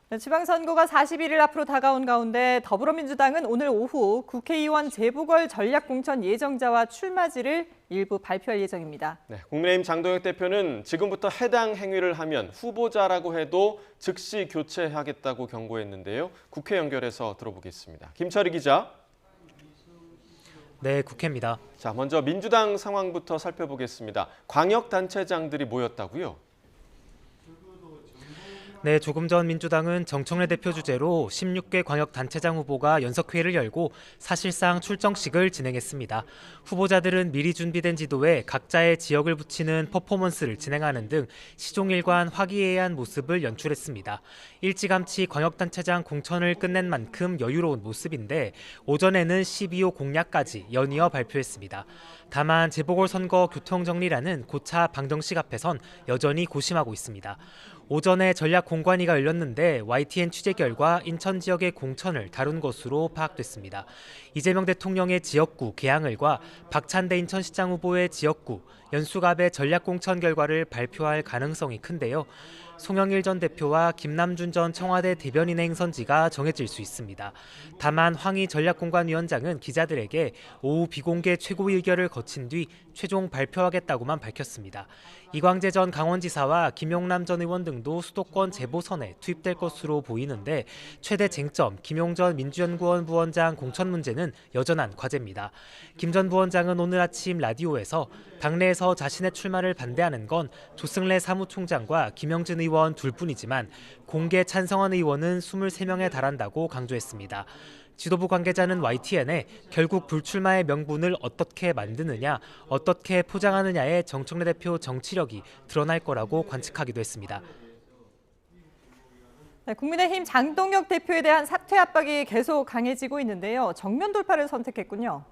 네, 지방선거가 41일 앞으로 다가온 가운데 더불어민주당은 오늘 오후 국회의원 재보궐 전략공천 예정자와 출마지를 일부 발표할 예정입니다. 네, 국민의힘 장동혁 대표는 지금부터 해당 행위를 하면 후보자라고 해도 즉시 교체하겠다고 경고했는데요. 국회 연결해서 들어보겠습니다. 김철희 기자. 네, 국회입니다. 자, 먼저 민주당 상황부터 살펴보겠습니다. 광역단체장들이 모였다고요? 네, 조금 전 민주당은 정청래 대표 주재로 16개 광역단체장 후보가 연석회의를 열고 사실상 출정식을 진행했습니다. 후보자들은 미리 준비된 지도에 각자의 지역을 붙이는 퍼포먼스를 진행하는 등 시종일관 화기애애한 모습을 연출했습니다. 일찌감치 광역단체장 공천을 끝낸 만큼 여유로운 모습인데 오전에는 12호 공약까지 연이어 발표했습니다. 다만 재보궐선거 교통정리라는 고차 방정식 앞에선 여전히 고심하고 있습니다. 오전에 전략공관위가 열렸는데 YTN 취재 결과 인천 지역의 공천을 다룬 것으로 파악됐습니다. 이재명 대통령의 지역구 개항을과 박찬대 인천시장 후보의 지역구 연수갑의 전략공천 결과를 발표할 가능성이 큰데요. 송영일 전 대표와 김남준 전 청와대 대변인의 행선지가 정해질 수 있습니다. 다만 황희 전략공관위원장은 기자들에게 오후 비공개 최고위 의결을 거친 뒤 최종 발표하겠다고만 밝혔습니다. 이광재 전 강원지사와 김용남 전 의원 등도 수도권 재보선에 투입될 것으로 보이는데 최대 쟁점 김용전 민주연구원 부원장 공천 문제는 여전한 과제입니다. 김 전 부원장은 오늘 아침 라디오에서 당내에서 자신의 출마를 반대하는 건 조승래 사무총장과 김영진 의원 둘뿐이지만 공개 찬성한 의원은 23명에 달한다고 강조했습니다. 지도부 관계자는 YTN에 결국 불출마의 명분을 어떻게 만드느냐, 어떻게 포장하느냐에 정청래 대표 정치력이 드러날 거라고 관측하기도 했습니다. 네, 국민의힘 장동혁 대표에 대한 사퇴 압박이 계속 강해지고 있는데요. 정면 돌파를 선택했군요.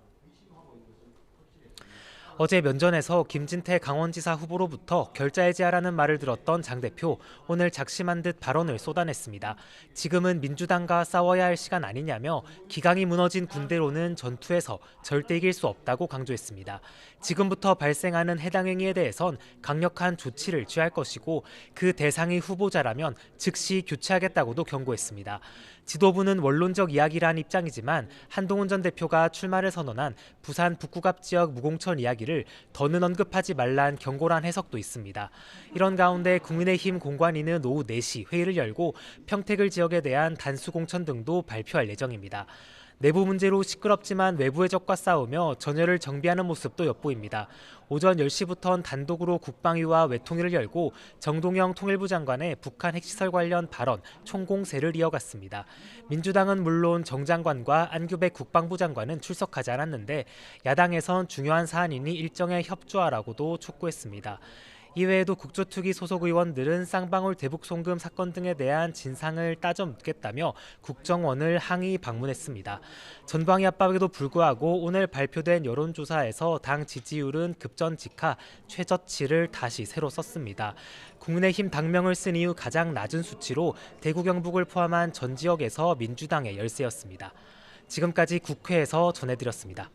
어제 면전에서 김진태 강원지사 후보로부터 결자해지하라는 말을 들었던 장 대표, 오늘 작심한 듯 발언을 쏟아냈습니다. 지금은 민주당과 싸워야 할 시간 아니냐며 기강이 무너진 군대로는 전투에서 절대 이길 수 없다고 강조했습니다. 지금부터 발생하는 해당 행위에 대해선 강력한 조치를 취할 것이고 그 대상이 후보자라면 즉시 교체하겠다고도 경고했습니다. 지도부는 원론적 이야기란 입장이지만 한동훈 전 대표가 출마를 선언한 부산 북구갑 지역 무공천 이야기를 더는 언급하지 말란 경고란 해석도 있습니다. 이런 가운데 국민의힘 공관위는 오후 4시 회의를 열고 평택을 지역에 대한 단수 공천 등도 발표할 예정입니다. 내부 문제로 시끄럽지만 외부의 적과 싸우며 전열을 정비하는 모습도 엿보입니다. 오전 10시부터는 단독으로 국방위와 외통위를 열고 정동영 통일부 장관의 북한 핵시설 관련 발언 총공세를 이어갔습니다. 민주당은 물론 정 장관과 안규백 국방부 장관은 출석하지 않았는데 야당에선 중요한 사안이니 일정에 협조하라고도 촉구했습니다. 이외에도 국조특위 소속 의원들은 쌍방울 대북 송금 사건 등에 대한 진상을 따져 묻겠다며 국정원을 항의 방문했습니다. 전방위 압박에도 불구하고 오늘 발표된 여론조사에서 당 지지율은 급전직하 최저치를 다시 새로 썼습니다. 국민의힘 당명을 쓴 이후 가장 낮은 수치로 대구 경북을 포함한 전 지역에서 민주당의 열세였습니다. 지금까지 국회에서 전해드렸습니다.